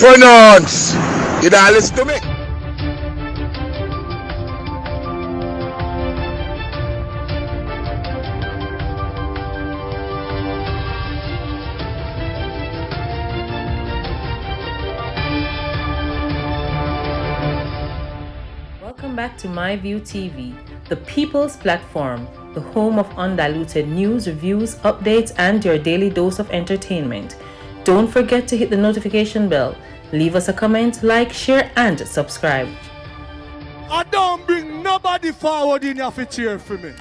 Pronounce. You don't listen to me. Welcome back to MyView TV, the people's platform, the home of undiluted news, reviews, updates, and your daily dose of entertainment. Don't forget to hit the notification bell, leave us a comment, like, share, and subscribe. I don't bring nobody forward in your cheer for me.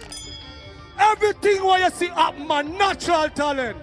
Everything what you see up my natural talent.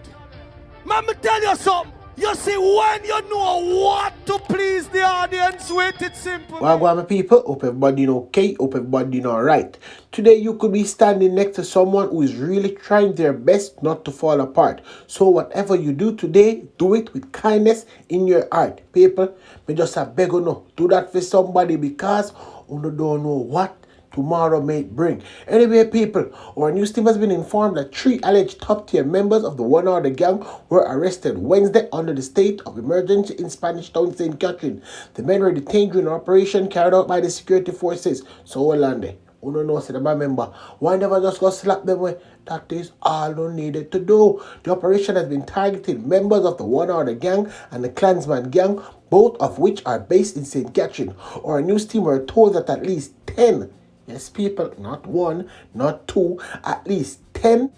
Man, me tell you something. You see, when you know what to please the audience with, it's simple. Well, my people, hope everybody okay, hope everybody alright. Today you could be standing next to someone who is really trying their best not to fall apart. So whatever you do today, do it with kindness in your heart. People, me just a beg you no, do that for somebody because you don't know what tomorrow may bring. Anyway, people, our news team has been informed that 3 alleged top-tier members of the One Order gang were arrested Wednesday under the state of emergency in Spanish Town, St. Catherine. The men were detained during an operation carried out by the security forces. So, Orlando, you don't know, say the member, why never just go slap them away? That is all you needed to do. The operation has been targeting members of the One Order gang and the Clanmans gang, both of which are based in St. Catherine. Our news team were told that at least 10, yes, people, not 1, not 2, at least 10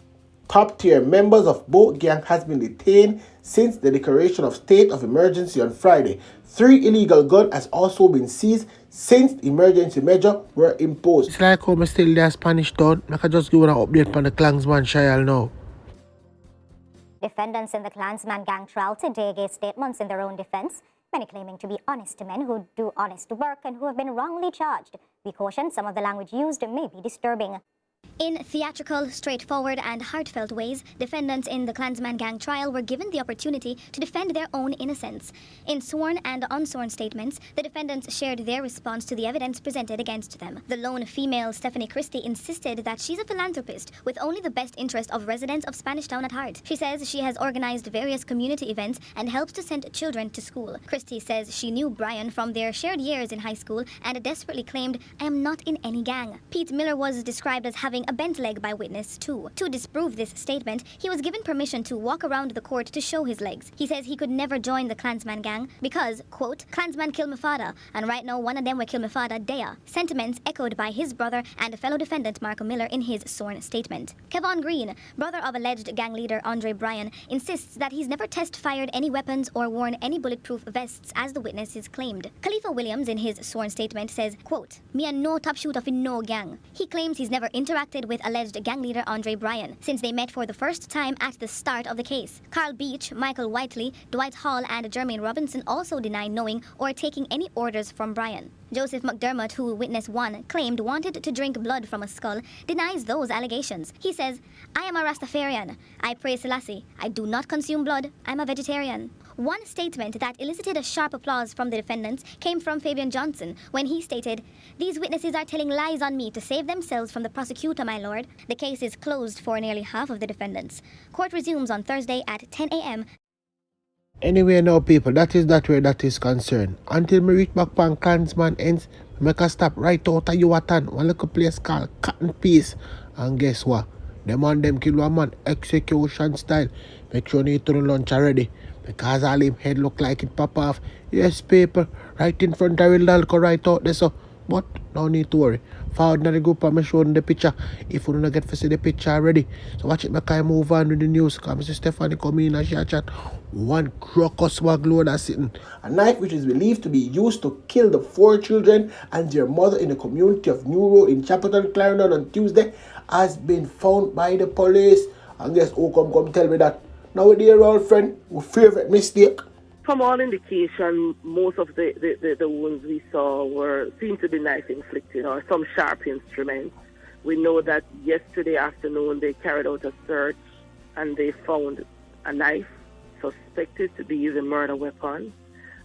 top-tier members of both gangs has been detained since the declaration of state of emergency on Friday. 3 illegal guns has also been seized since the emergency measure were imposed. It's like how I'm still there Spanish Town. I can just give an update on the Clanmans trial now. Defendants in the Klansman gang trial today gave statements in their own defense, many claiming to be honest men who do honest work and who have been wrongly charged. We caution some of the language used may be disturbing. In theatrical, straightforward and heartfelt ways, defendants in the Klansman gang trial were given the opportunity to defend their own innocence. In sworn and unsworn statements, the defendants shared their response to the evidence presented against them. The lone female, Stephanie Christie, insisted that she's a philanthropist with only the best interest of residents of Spanish Town at heart. She says she has organized various community events and helps to send children to school. Christie says she knew Brian from their shared years in high school and desperately claimed, "I am not in any gang." Pete Miller was described as having a bent leg by witness too. To disprove this statement, he was given permission to walk around the court to show his legs. He says he could never join the Klansman gang because, quote, "Klansman killed my father, and right now one of them will kill my father, Dea." Sentiments echoed by his brother and fellow defendant Marco Miller in his sworn statement. Kevon Green, brother of alleged gang leader Andre Bryan, insists that he's never test-fired any weapons or worn any bulletproof vests as the witnesses claimed. Khalifa Williams in his sworn statement says, quote, "Me and no top shooter in no gang." He claims he's never interacted with alleged gang leader Andre Bryan since they met for the first time at the start of the case. Carl Beach, Michael Whiteley, Dwight Hall, and Jermaine Robinson also deny knowing or taking any orders from Bryan. Joseph McDermott, who witness 1 claimed wanted to drink blood from a skull, denies those allegations. He says, "I am a Rastafarian. I pray Selassie. I do not consume blood. I'm a vegetarian." One statement that elicited a sharp applause from the defendants came from Fabian Johnson when he stated, "These witnesses are telling lies on me to save themselves from the prosecutor, my lord." The case is closed for nearly half of the defendants. Court resumes on Thursday at 10 a.m. Anyway now, people, that is that where that is concerned. Until me reach back pan Klansman ends, make a stop right out of Yuatan, one little place called Cotton Piece. And guess what? Them and them kill one man, execution style. Make sure you need to lunch already. Because all him head look like it pop off. Yes, people, right in front of real Dalco right out there, so. But no need to worry. Forward in the group and me show them the picture. If you don't get to see the picture already. So watch it, make I move on with the news. Come see Stephanie come in and she chat. One crocus swag load that's sitting. A knife which is believed to be used to kill the 4 children and their mother in the community of New Road in Chapelton, Clarendon on Tuesday has been found by the police. And guess who come tell me that? Now dear old friend, our favorite mistake. From all indication, most of the wounds we saw seemed to be knife inflicted or some sharp instrument. We know that yesterday afternoon they carried out a search and they found a knife suspected to be the murder weapon,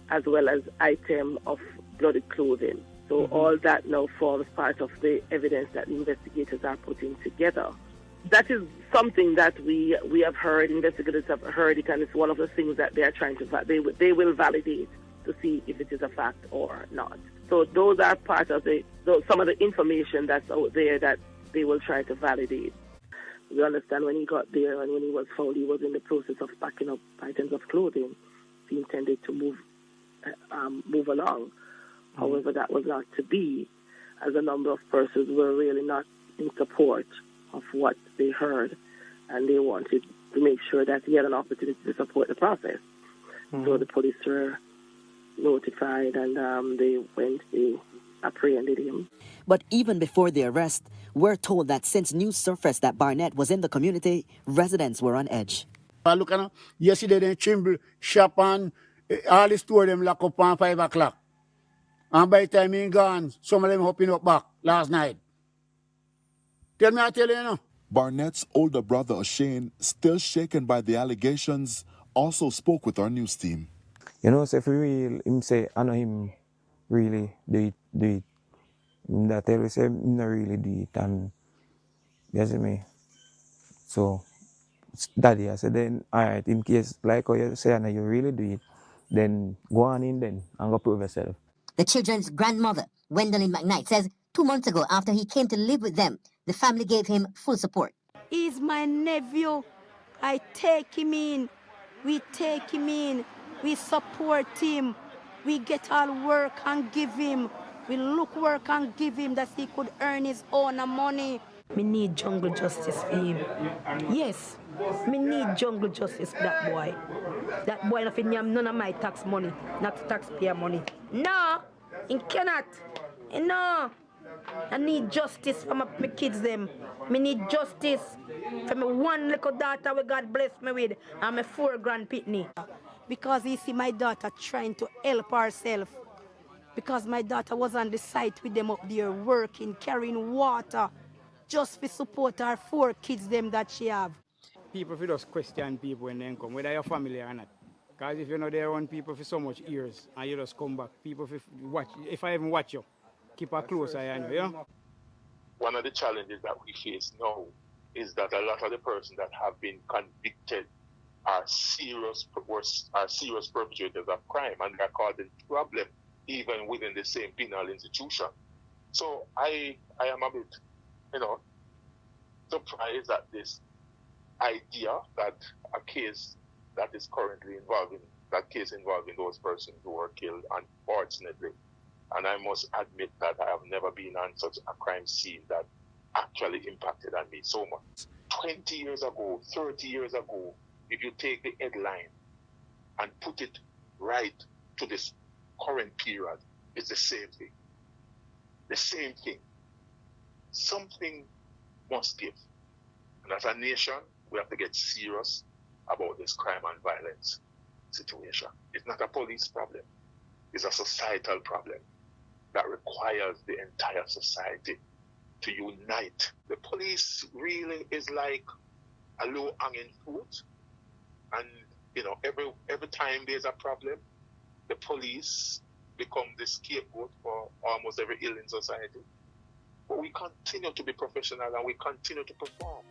as well as item of bloody clothing. So all that now forms part of the evidence that the investigators are putting together. That is something that we have heard, investigators have heard it, and it's one of the things that they are trying to, they will validate to see if it is a fact or not. So those are part of some of the information that's out there that they will try to validate. We understand when he got there and when he was found, he was in the process of packing up items of clothing. He intended to move along. However, that was not to be, as a number of persons were really not in support of what they heard, and they wanted to make sure that he had an opportunity to support the process. So the police were notified, and they apprehended him. But even before the arrest, we're told that since news surfaced that Barnett was in the community, residents were on edge. Look, yesterday they Chimble shop and all the store them lock up on 5 o'clock. And by the time he gone, some of them hopping up back last night. Tell me, I tell you, Barnett's older brother, O'Shane, still shaken by the allegations, also spoke with our news team. You know, so if real, him say, I know him really do it. That tell you, say, him not really do it, and you see me. So, daddy, I said, then, all right, in case, like how you say, I know you really do it, then go on in then and go prove yourself. The children's grandmother, Gwendolyn McKnight, says 2 months ago, after he came to live with them, the family gave him full support. He's my nephew. I take him in. We take him in. We support him. We get all work and give him. We look work and give him that he could earn his own money. Me need jungle justice for him. Yes, me need jungle justice for that boy. That boy not have none of my tax money, not taxpayer money. No, he cannot. No. I need justice for my kids them. Me need justice for my one little daughter we God bless me with and my 4 grand pitney. Because he see my daughter trying to help herself. Because my daughter was on the site with them up there working, carrying water, just to support her 4 kids them that she have. People feel just question people when they come, whether you're family or not. Because if you're not there around people for so much years and you just come back, people watch. If I even watch you, keep a close eye on you, you know? One of the challenges that we face now is that a lot of the persons that have been convicted are serious perpetrators of crime, and they're causing problem even within the same penal institution. So I am a bit, surprised at this idea that a case that is currently involving those persons who were killed, unfortunately. And I must admit that I have never been on such a crime scene that actually impacted on me so much. 20 years ago, 30 years ago, if you take the headline and put it right to this current period, it's the same thing. The same thing. Something must give. And as a nation, we have to get serious about this crime and violence situation. It's not a police problem. It's a societal problem that requires the entire society to unite. The police really is like a low-hanging fruit. And, every time there's a problem, the police become the scapegoat for almost every ill in society. But we continue to be professional and we continue to perform.